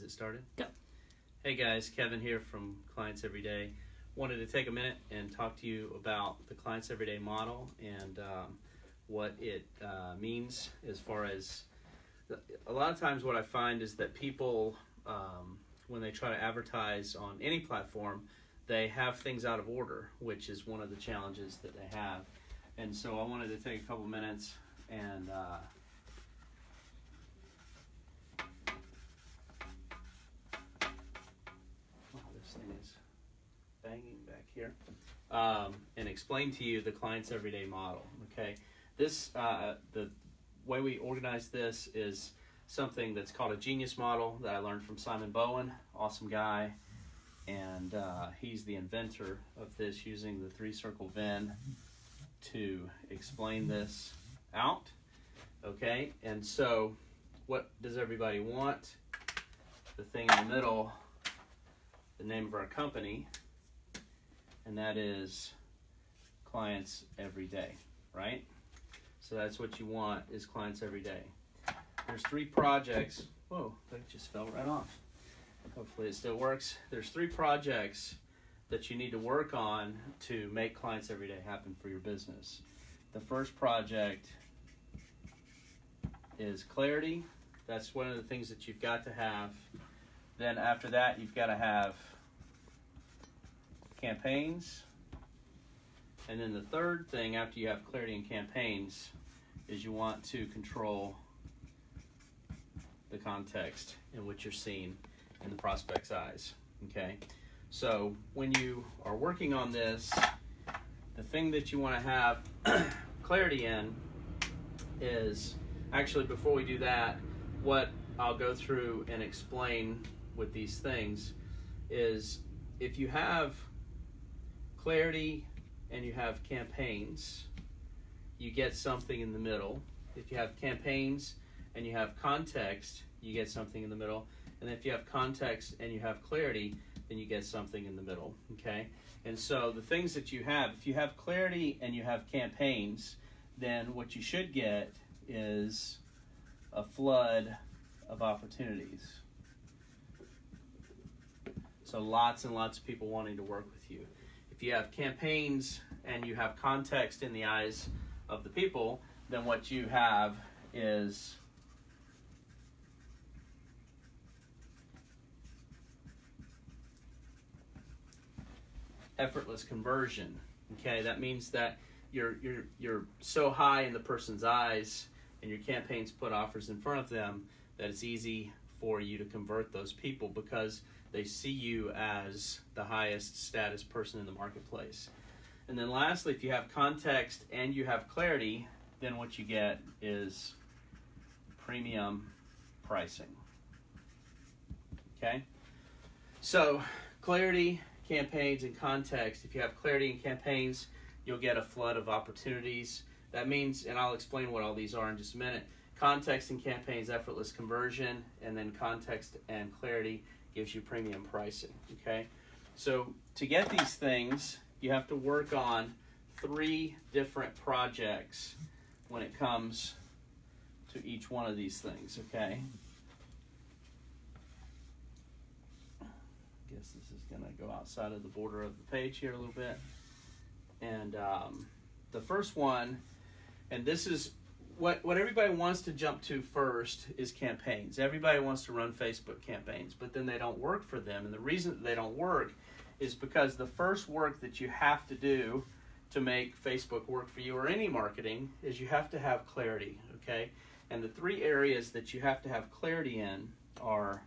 it started? Go. Hey guys, Kevin here from Clients Every Day. Wanted to take a minute and talk to you about the Clients Every Day model and what it means as far as a lot of times what I find is that people, when they try to advertise on any platform, they have things out of order, which is one of the challenges that they have. And so I wanted to take a couple minutes and this thing is banging back here, and explain to you the Clients Everyday model. Okay, this the way we organize this is something that's called a genius model that I learned from Simon Bowen, awesome guy, and he's the inventor of this, using the 3-circle Venn to explain this out. Okay, and so what does everybody want? The thing in the middle, the name of our company, and that is Clients Every Day, right? So that's what you want, is Clients Every Day. There's 3 projects. Whoa, that just fell right off. Hopefully it still works. There's 3 projects that you need to work on to make Clients Every Day happen for your business. The first project is clarity. That's one of the things that you've got to have. Then after that, you've got to have campaigns. And then the third thing after you have clarity and campaigns is you want to control the context in which you're seen in the prospect's eyes. Okay? So when you are working on this, the thing that you want to have clarity in is, actually before we do that, what I'll go through and explain with these things is, if you have clarity and you have campaigns, you get something in the middle. If you have campaigns and you have context, you get something in the middle. And if you have context and you have clarity, then you get something in the middle, okay? And so the things that you have, if you have clarity and you have campaigns, then what you should get is a flood of opportunities. So lots and lots of people wanting to work with you. If you have campaigns and you have context in the eyes of the people, then what you have is effortless conversion. Okay, that means that you're so high in the person's eyes and your campaigns put offers in front of them that it's easy for you to convert those people because they see you as the highest status person in the marketplace. And then lastly, if you have context and you have clarity, then what you get is premium pricing. Okay? So clarity, campaigns, and context. If you have clarity and campaigns, you'll get a flood of opportunities. That means, and I'll explain what all these are in just a minute, context and campaigns, effortless conversion, and then context and clarity gives you premium pricing, okay? So to get these things, you have to work on 3 different projects when it comes to each one of these things, okay? I guess this is gonna go outside of the border of the page here a little bit. And the first one, and this is what everybody wants to jump to first, is campaigns. Everybody wants to run Facebook campaigns, but then they don't work for them. And the reason that they don't work is because the first work that you have to do to make Facebook work for you, or any marketing, is you have to have clarity, okay? And the 3 areas that you have to have clarity in are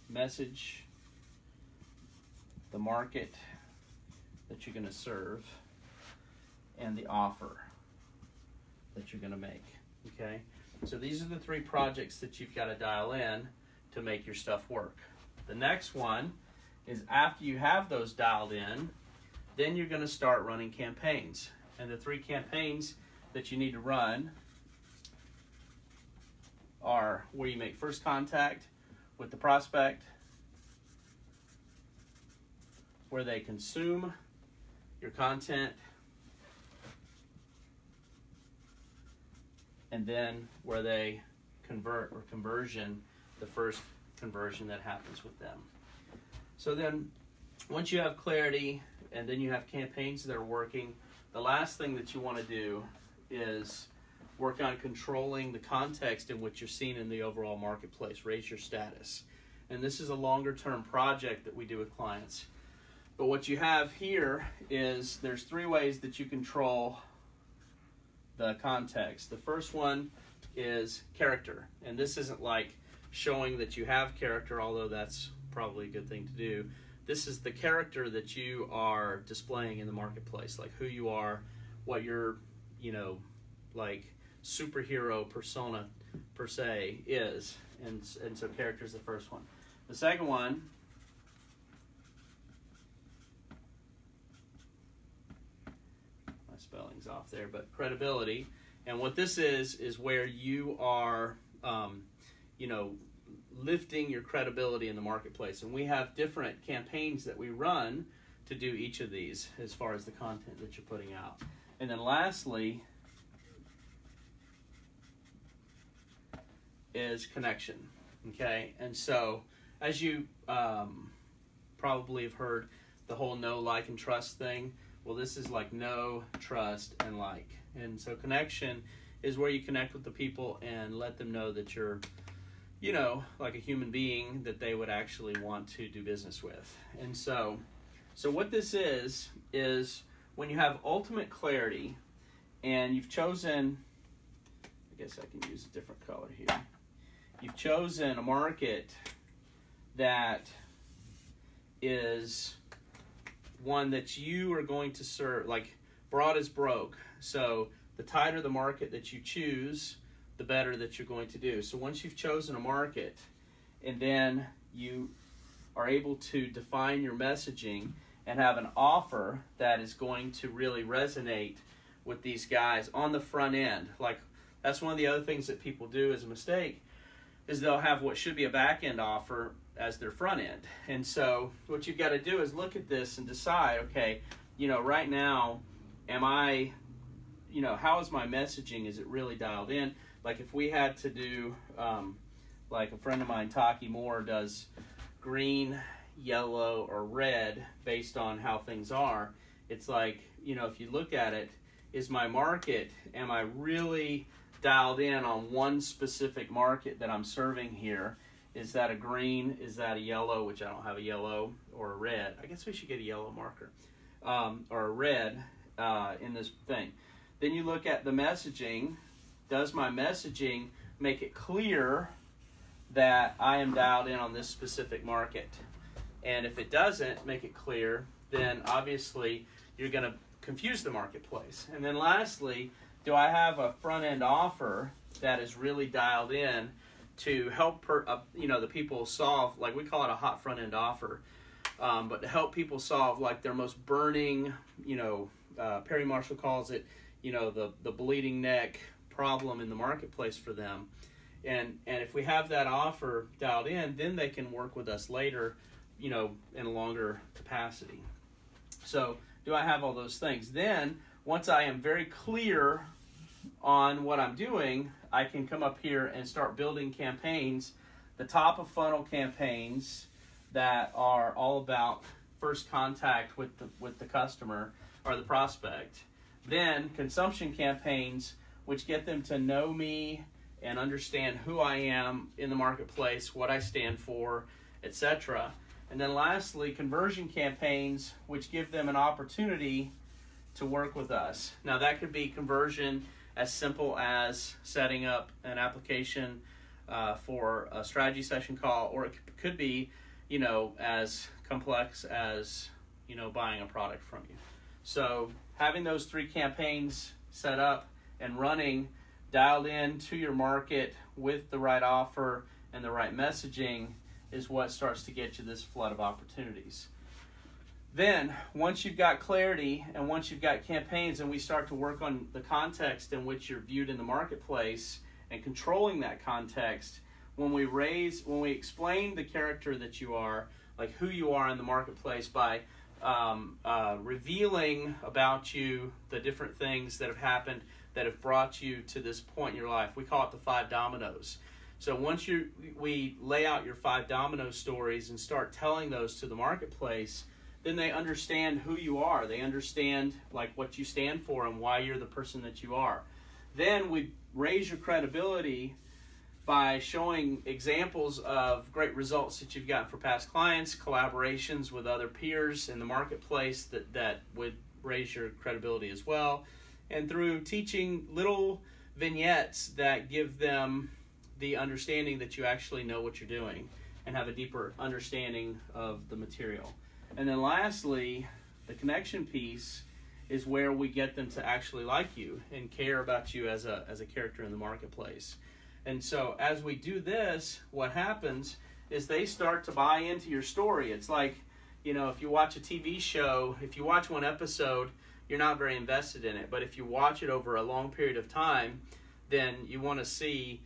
message, the market that you're going to serve, and the offer that you're going to make, okay? So these are the 3 projects that you've got to dial in to make your stuff work. The next one is, after you have those dialed in, then you're going to start running campaigns. And the 3 campaigns that you need to run are where you make first contact with the prospect, where they consume your content, and then where they convert, or conversion, the first conversion that happens with them. So then, once you have clarity and then you have campaigns that are working, the last thing that you want to do is work on controlling the context in which you're seen in the overall marketplace, raise your status. And this is a longer term project that we do with clients. But what you have here is there's 3 ways that you control the context. The first one is character. And this isn't like showing that you have character, although that's probably a good thing to do. This is the character that you are displaying in the marketplace, like who you are, what your, like superhero persona per se is. And so character is the first one. The second one spelling's off there, but credibility. And what this is where you are, lifting your credibility in the marketplace. And we have different campaigns that we run to do each of these as far as the content that you're putting out. And then lastly is connection. Okay, and so as you probably have heard the whole know, like, and trust thing. Well, this is like know, trust, and like. And so connection is where you connect with the people and let them know that you're, like a human being that they would actually want to do business with. And so what this is when you have ultimate clarity and you've chosen, I guess I can use a different color here. You've chosen a market that is one that you are going to serve, like broad is broke. So the tighter the market that you choose, the better that you're going to do. So once you've chosen a market and then you are able to define your messaging and have an offer that is going to really resonate with these guys on the front end. Like, that's one of the other things that people do as a mistake, is they'll have what should be a back end offer as their front end. And so what you've got to do is look at this and decide, okay, right now, how is my messaging? Is it really dialed in? Like if we had to do, like a friend of mine, Taki Moore, does green, yellow, or red based on how things are. It's like, if you look at it, is my market, am I really dialed in on one specific market that I'm serving here? Is that a green? Is that a yellow, which I don't have a yellow, or a red? I guess we should get a yellow marker, or a red in this thing. Then you look at the messaging. Does my messaging make it clear that I am dialed in on this specific market? And if it doesn't make it clear, then obviously you're going to confuse the marketplace. And then lastly, do I have a front-end offer that is really dialed in to help the people solve, like we call it a hot front-end offer, but to help people solve like their most burning, Perry Marshall calls it, the bleeding neck problem in the marketplace for them. And if we have that offer dialed in, then they can work with us later, in a longer capacity. So do I have all those things? Then once I am very clear on what I'm doing, I can come up here and start building campaigns, the top of funnel campaigns that are all about first contact with the customer or the prospect. Then consumption campaigns, which get them to know me and understand who I am in the marketplace, what I stand for, etc. And then lastly, conversion campaigns, which give them an opportunity to work with us. Now that could be conversion as simple as setting up an application for a strategy session call, or it could be, as complex as, buying a product from you. So having those 3 campaigns set up and running, dialed in to your market with the right offer and the right messaging is what starts to get you this flood of opportunities. Then, once you've got clarity and once you've got campaigns and we start to work on the context in which you're viewed in the marketplace and controlling that context, when we explain the character that you are, like who you are in the marketplace by revealing about you the different things that have happened that have brought you to this point in your life. We call it the 5 dominoes. So once we lay out your 5 domino stories and start telling those to the marketplace, then they understand who you are. They understand like what you stand for and why you're the person that you are. Then we raise your credibility by showing examples of great results that you've gotten for past clients, collaborations with other peers in the marketplace that would raise your credibility as well, and through teaching little vignettes that give them the understanding that you actually know what you're doing and have a deeper understanding of the material. And then lastly, the connection piece is where we get them to actually like you and care about you as a character in the marketplace. And so as we do this, what happens is they start to buy into your story. It's like, if you watch a TV show, if you watch one episode, you're not very invested in it. But if you watch it over a long period of time, then you want to see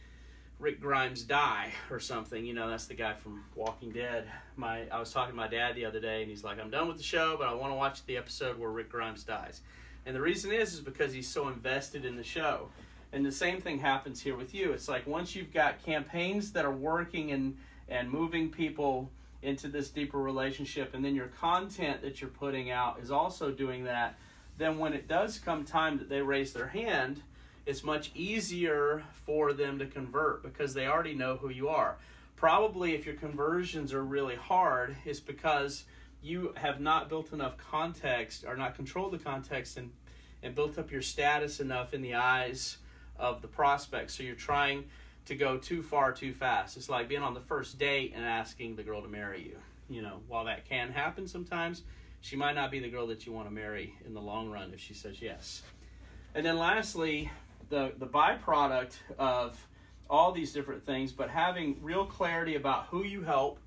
Rick Grimes die or something. That's the guy from Walking Dead. I was talking to my dad the other day, and he's like, I'm done with the show, but I want to watch the episode where Rick Grimes dies. And the reason is because he's so invested in the show. And the same thing happens here with you. It's like once you've got campaigns that are working and moving people into this deeper relationship, and then your content that you're putting out is also doing that, then when it does come time that they raise their hand, it's much easier for them to convert because they already know who you are. Probably if your conversions are really hard, it's because you have not built enough context or not controlled the context and built up your status enough in the eyes of the prospect. So you're trying to go too far too fast. It's like being on the first date and asking the girl to marry you. While that can happen sometimes, she might not be the girl that you want to marry in the long run if she says yes. And then lastly, the byproduct of all these different things, but having real clarity about who you help,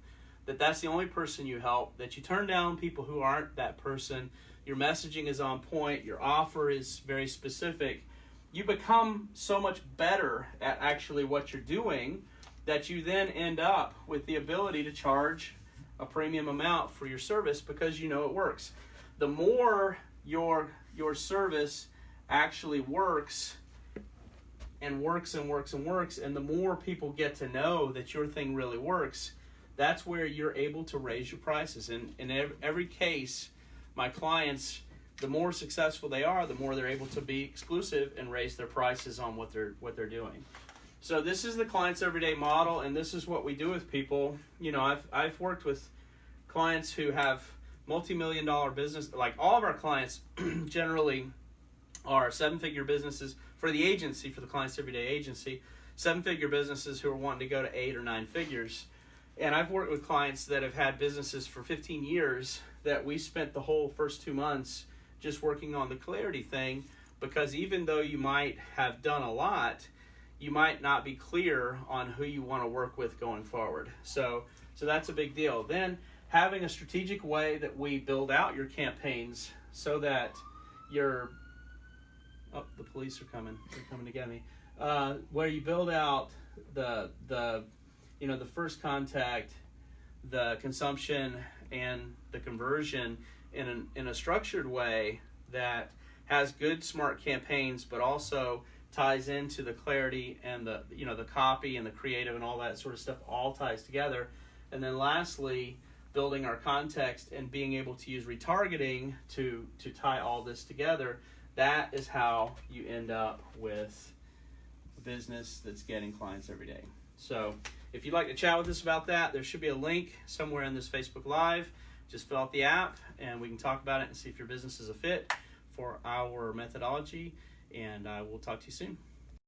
that's the only person you help, that you turn down people who aren't that person, your messaging is on point, your offer is very specific, you become so much better at actually what you're doing that you then end up with the ability to charge a premium amount for your service because you know it works. The more your service actually works and works and works and works, and the more people get to know that your thing really works, that's where you're able to raise your prices. And in every case, my clients, the more successful they are, the more they're able to be exclusive and raise their prices on what they're doing. So this is the Clients Everyday model, and this is what we do with people. I've worked with clients who have multi-million-dollar business. Like all of our clients generally are 7-figure businesses for the agency, for the Clients Everyday agency, 7-figure businesses who are wanting to go to 8 or 9 figures. And I've worked with clients that have had businesses for 15 years that we spent the whole first 2 months just working on the clarity thing, because even though you might have done a lot, you might not be clear on who you want to work with going forward. So that's a big deal. Then having a strategic way that we build out your campaigns so that the police are coming. They're coming to get me. Where you build out the first contact, the consumption, and the conversion in a structured way that has good, smart campaigns, but also ties into the clarity and the copy and the creative and all that sort of stuff all ties together. And then lastly, building our context and being able to use retargeting to tie all this together. That is how you end up with a business that's getting clients every day. So if you'd like to chat with us about that, there should be a link somewhere in this Facebook Live. Just fill out the app and we can talk about it and see if your business is a fit for our methodology. And we'll talk to you soon.